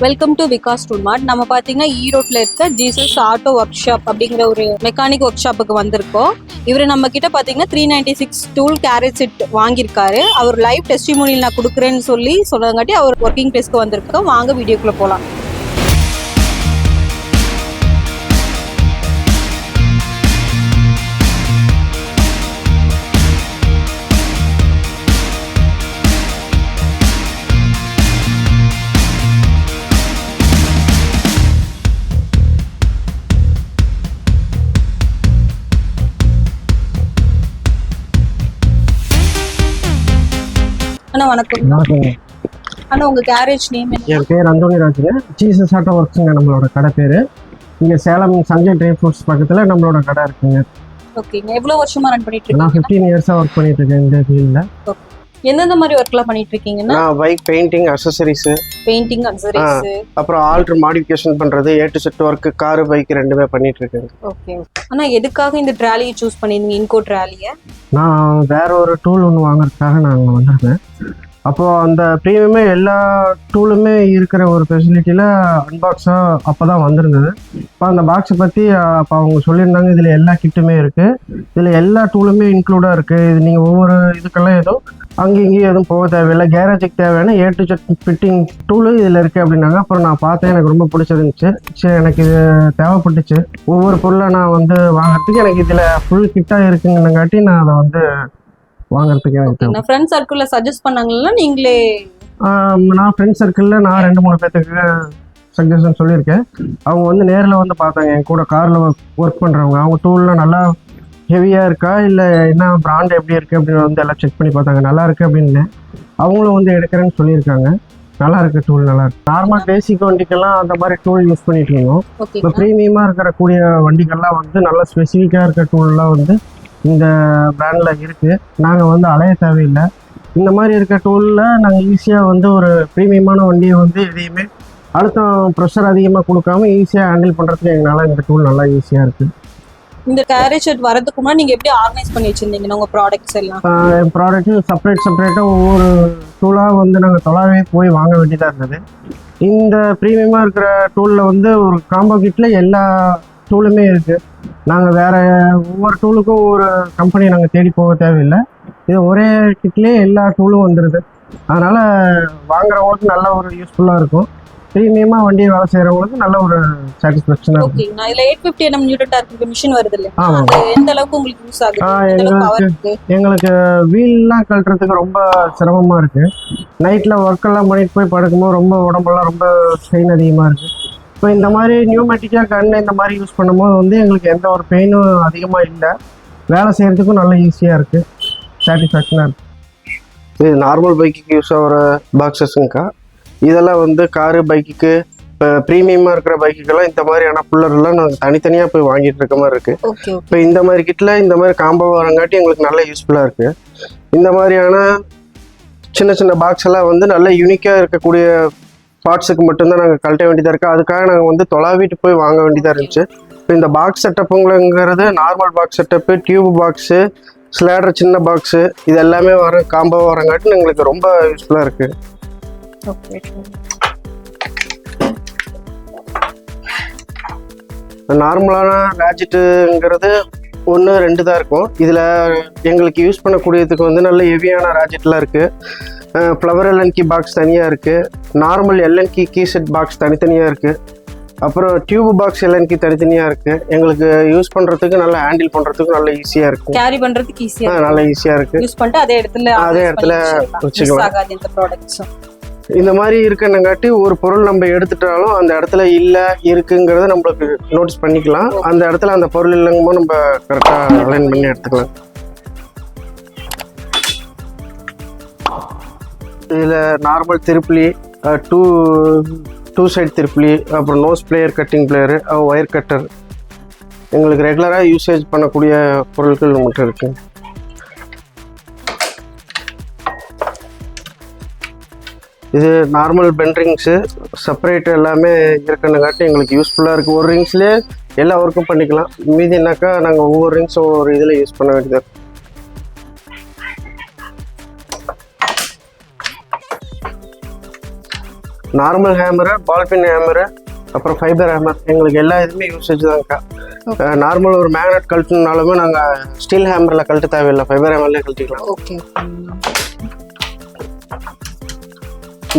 Welcome to Vikas tool மார்ட். நம்ம பார்த்தீங்கன்னா ஈரோட்டில் இருக்க ஜீசஸ் ஆட்டோ ஒர்க் ஷாப் அப்படிங்கிற ஒரு மெக்கானிக் ஒர்க் ஷாப்புக்கு வந்திருக்கோம். இவர் நம்ம கிட்ட பார்த்தீங்கன்னா 396 டூல் கேரேஜ் செட் வாங்கியிருக்காரு. அவர் லைவ் டெஸ்டிமோனியல் நான் கொடுக்குறேன்னு சொன்னங்காட்டி அவர் ஒர்க்கிங் பிளேஸ்க்கு வந்திருக்கோம். வாங்க வீடியோக்குள்ளே போகலாம். அண்ணா வணக்கம். அண்ணா உங்க கேரேஜ் நேம் என்ன? என் பேர் அந்தோனிராஜுங்க. ஜீசஸ் ஆட்டோ ஒர்க்ஸுங்க நம்மளோட கடை பேர். இங்கே சேலம் சஞ்சய் ட்ரை ஃப்ரூட்ஸ் பக்கத்தில் நம்மளோட கடை இருக்குங்க. ஓகேங்க. எவ்வளோ வருஷமா ரன் பண்ணிட்டு இருக்கீங்க? நான் 15 இயர்ஸாக ஒர்க் பண்ணிட்டு இருக்கேன் இந்த ஃபீல்டில். எந்தெந்த மாதிரி ஒர்க்லாம் பண்ணிட்டு இருக்கீங்கன்னா? நான் பைக் பெயிண்டிங் அக்சசரிஸ், அப்புறம் ஆல்டர் மாடிஃபிகேஷன் பண்ணுறது, A to Z work, car bike ரெண்டுமே பண்ணிட்டு இருக்கேன். ஓகே. ஆனால் எதுக்காக இந்த ட்ராலியை சூஸ் பண்ணியிருந்தீங்க, இன்கோ ட்ராலியை? நான் வேற ஒரு டூல் ஒன்று வாங்குறதுக்காக நான் வந்திருக்கேன். அப்போது அந்த ப்ரீமியமே எல்லா டூலுமே இருக்கிற ஒரு ஃபெசிலிட்டியில் அன்பாக்ஸாக அப்போ தான் வந்திருந்தது. இப்போ அந்த பாக்ஸை பற்றி அப்போ அவங்க சொல்லியிருந்தாங்க, இதில் எல்லா கிட்டுமே இருக்குது, இதில் எல்லா டூலுமே இன்க்ளூடாக இருக்குது, இது நீங்கள் ஒவ்வொரு இதுக்கெல்லாம் எதுவும் அங்கேயும் இங்கேயும் எதுவும் போக தேவையில்லை, கேரேஜுக்கு தேவையான A to Z fitting tool இதில் இருக்குது அப்படின்னாங்க. அப்புறம் நான் பார்த்தேன், எனக்கு ரொம்ப பிடிச்சிருந்துச்சு. சரி, எனக்கு இது தேவைப்பட்டுச்சு. ஒவ்வொரு பொருளை நான் வாங்குறதுக்கு எனக்கு இதில் ஃபுல் கிட்டாக இருக்குங்கன்னங்காட்டி நான் அதை வாங்குறதுக்கு எனக்கு ஃப்ரெண்ட் சர்க்கிளில் சஜஸ்ட் பண்ணாங்களா நீங்களே? நான் ஃப்ரெண்ட் சர்க்கிளில் நான் 2-3 பேர்த்துக்கு சஜஷன் சொல்லியிருக்கேன். அவங்க நேரில் பார்த்தாங்க, என் கூட காரில் ஒர்க் பண்ணுறவங்க. அவங்க டூல்லாம் நல்லா ஹெவியாக இருக்கா இல்லை என்ன பிராண்ட் எப்படி இருக்குது அப்படின்னு எல்லாம் செக் பண்ணி பார்த்தாங்க. நல்லா இருக்குது அப்படின்னு அவங்களும் எடுக்கிறேன்னு சொல்லியிருக்காங்க. நல்லா இருக்குது, டூல் நல்லா இருக்குது. நார்மல் பேசிக் வண்டிக்கெல்லாம் அந்த மாதிரி டூல் யூஸ் பண்ணிட்டு இருந்தோம். இப்போ ப்ரீமியமாக இருக்கக்கூடிய வண்டிகள்லாம் நல்ல ஸ்பெசிஃபிக்காக இருக்க டூல்லாம் இந்த பிராண்டில் இருக்குது. நாங்கள் அலைய தேவையில்லை. இந்த மாதிரி இருக்க டூலில் நாங்கள் ஈஸியாக ஒரு ப்ரீமியமான வண்டியை எதையுமே அழுத்தம் ப்ரெஷர் அதிகமாக கொடுக்காம ஈஸியாக ஹேண்டில் பண்ணுறதுக்கு எங்களால் இந்த டூல் நல்லா ஈஸியாக இருக்குது. இந்த கேரேஜ் செட் வரதுக்கு முன்னாடி நீங்கள் எப்படி ஆர்கனைஸ் பண்ணி வச்சுருந்தீங்கன்னா உங்கள் ப்ராடக்ட்ஸ் எல்லாம்? என் ப்ராடக்ட்டு செப்பரேட்டாக ஒவ்வொரு டூலாக நாங்கள் தொலைவே போய் வாங்க வேண்டியதாக இருந்தது. இந்த ப்ரீமியமாக இருக்கிற டூலில் ஒரு காம்போ கிட்டில் எல்லா டூலுமே இருக்குது. நாங்கள் வேறு ஒவ்வொரு டூலுக்கும் ஒவ்வொரு கம்பெனி நாங்கள் தேடி போக தேவையில்லை. இது ஒரே கிட்லேயே எல்லா டூலும் வந்துடுது. அதனால் வாங்குறவங்களுக்கு நல்ல ஒரு யூஸ்ஃபுல்லாக இருக்கும். ப்ரீமியமாக வண்டியை வேலை செய்கிறவங்களுக்கு நல்ல ஒரு சாட்டிஸ்ஃபேக்ஷனாக இருக்கும். ஓகே. நான் இதில் 850 Nm நியூட்டன் டார்க் மிஷின் வருது இல்லை? ஆமாம். எந்த அளவுக்கு உங்களுக்கு யூஸ் ஆகுது? எங்களுக்கு வீல்லாம் கழட்டுறதுக்கு ரொம்ப சிரமமாக இருக்குது. நைட்டில் ஒர்க்கெல்லாம் பண்ணிட்டு போய் படுக்கும்போது ரொம்ப உடம்பெல்லாம் ரொம்ப ஸ்ட்ரெயின் அதிகமாக இருக்குது. இப்போ இந்த மாதிரி நியூமேட்டிக்காக கன் இந்த மாதிரி யூஸ் பண்ணும்போது எங்களுக்கு எந்த ஒரு பெயினும் அதிகமாக இல்லை. வேலை செய்கிறதுக்கும் நல்லா ஈஸியாக இருக்குது, சாட்டிஸ்ஃபேக்ஷனாக இருக்குது. இது நார்மல் பைக்குக்கு யூஸ் ஆகிற பாக்ஸஸுங்கக்கா. இதெல்லாம் காரு பைக்குக்கு, இப்போ ப்ரீமியமாக இருக்கிற பைக்குக்கெல்லாம் இந்த மாதிரியான புல்லர்லாம் நாங்கள் தனித்தனியாக போய் வாங்கிட்டு இருக்க மாதிரி இருக்குது. இப்போ இந்த மாதிரி கிட்டில் இந்த மாதிரி காம்போ வரங்காட்டி எங்களுக்கு நல்ல யூஸ்ஃபுல்லாக இருக்குது. இந்த மாதிரியான சின்ன சின்ன பாக்ஸ் எல்லாம் நல்ல யூனிக்காக இருக்கக்கூடிய பார்ட்ஸுக்கு மட்டும்தான் நாங்கள் கழட்ட வேண்டியதாக இருக்குது. அதுக்காக நாங்கள் தொலைவிட்டு போய் வாங்க வேண்டியதாக இருந்துச்சு. இப்போ இந்த பாக்ஸ் செட்டப்புங்கிறது normal box setup, tube box, ஸ்லேடர் சின்ன பாக்ஸு, இது எல்லாமே காம்போ வரங்காட்டி எங்களுக்கு ரொம்ப யூஸ்ஃபுல்லாக இருக்குது. நார்மலான ராஜெட்டுங்கிறது 1-2 தான் இருக்கும். இதில் எங்களுக்கு யூஸ் பண்ணக்கூடியதுக்கு நல்ல ஹெவியான ராஜெட்லாம் இருக்குது. ஃப்ளவர் எல்என்கி பாக்ஸ் தனியாக இருக்குது. நார்மல் எல்என்கி கீ செட் பாக்ஸ் தனித்தனியாக இருக்குது. அப்புறம் டியூப் பாக்ஸ் எல்என்கி தனித்தனியாக இருக்குது. எங்களுக்கு யூஸ் பண்ணுறதுக்கு நல்லா ஹேண்டில் பண்ணுறதுக்கு நல்லா ஈஸியாக இருக்குது. கேரி பண்ணுறதுக்கு ஈஸியாக நல்லா ஈஸியாக இருக்குது. யூஸ் பண்ணிட்டு அதே இடத்துல வச்சுக்கலாம். இந்த மாதிரி இருக்குன்னங்காட்டி ஒரு பொருள் நம்ம எடுத்துட்டாலும் அந்த இடத்துல இல்லை இருக்குங்கிறத நம்மளுக்கு நோட்டீஸ் பண்ணிக்கலாம். அந்த இடத்துல அந்த பொருள் இல்லைங்கும்போது நம்ம கரெக்டாக அலைன் பண்ணி எடுத்துக்கலாம். இதில் நார்மல் திருப்ளி, டூ சைட் திருப்ளி, அப்புறம் nose plier, cutting plier, wire cutter, எங்களுக்கு ரெகுலராக யூசேஜ் பண்ணக்கூடிய பொருட்கள் மட்டும் இருக்குது. இது நார்மல் பென்ட்ரிங்ஸு செப்பரேட் எல்லாமே இருக்குன்னுங்காட்டி எங்களுக்கு யூஸ்ஃபுல்லாக இருக்குது. ஒரு ரிங்ஸ்லேயே எல்லா ஒர்க்கும் பண்ணிக்கலாம். மீதினாக்கா நாங்கள் ஒவ்வொரு ரிங்ஸும் ஒவ்வொரு இதில் யூஸ் பண்ண வேண்டியது. நார்மல் ஹேமரு, பால்பின் ஹேமரு, அப்புறம் ஃபைபர் ஹேமர், எங்களுக்கு எல்லா இதுவுமே யூசேஜ் தான்க்கா. நார்மல் ஒரு மேக்னெட் கழட்டினாலுமே நாங்கள் ஸ்டீல் ஹேமரில் கழட்ட தேவையில்லை, ஃபைபர் ஹேமர்லேயே கழட்டிக்கலாம். ஓகே.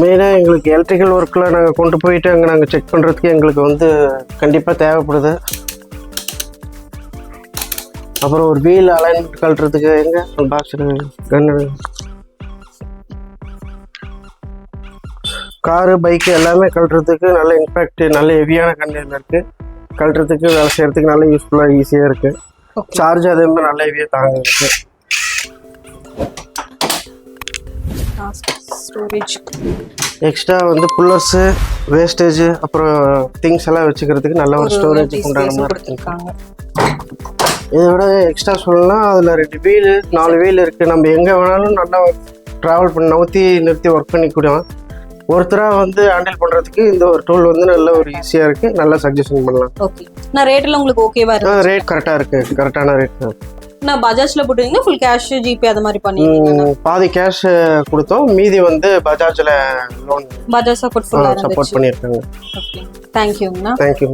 மெயினாக எங்களுக்கு எலக்ட்ரிக்கல் ஒர்க்கில் நாங்கள் கொண்டு போயிட்டு அங்கே நாங்கள் செக் பண்ணுறதுக்கு எங்களுக்கு வந்து கண்டிப்பாக தேவைப்படுது. அப்புறம் ஒரு வீல் அலைன்மெண்ட் கழட்டுறதுக்கு எங்கே பாக்ஸ் கன்னு, காரு பைக்கு எல்லாமே கழட்டுறதுக்கு நல்ல இம்பேக்ட், நல்ல ஹெவியான கண்டெய்னர் இருக்குது. கழட்டுறதுக்கு வேலை செய்கிறதுக்கு நல்ல யூஸ்ஃபுல்லாக ஈஸியாக இருக்குது. சார்ஜ் அதே மாதிரி நல்ல ஹெவியாக தாங்க இருக்குது. ஸ்டோரேஜ் எக்ஸ்ட்ரா வந்து புல்லர்ஸு, வேஸ்டேஜ், அப்புறம் திங்ஸ் எல்லாம் வச்சுக்கிறதுக்கு நல்ல ஒரு ஸ்டோரேஜ் உண்டான மாதிரி இருக்காங்க. இதை விட எக்ஸ்ட்ரா சொல்லலாம், அதில் 2 வீலு 4 வீல் இருக்குது. நம்ம எங்கே வேணாலும் நல்லா ட்ராவல் பண்ணி நவுத்தி நிறுத்தி ஒர்க் பண்ணிக்கூடும். ஒருத்தராக வந்து ஹேண்டில் பண்ணுறதுக்கு இந்த ஒரு டூல் வந்து நல்ல ஒரு ஈஸியாக இருக்குது. நல்லா சஜஷன் பண்ணலாம். ஓகே. நான் ரேட்டெல்லாம் உங்களுக்கு ஓகேவா இருக்கு? ரேட் கரெக்டாக இருக்குது, கரெக்டான ரேட் தான். நான் பஜாஜ்ல போட்டுருந்தீங்கன்னா ஃபுல் கேஷ் ஜிபே அது மாதிரி பண்ணிருக்கீங்க? பாதி கேஷ் கொடுத்தோம், மீதி வந்து பஜாஜ்ல லோன், பஜாஜ் சப்போர்ட் பண்ணியிருக்காங்க. ஓகே. தேங்க்யூங்கண்ணா. தேங்க்யூ.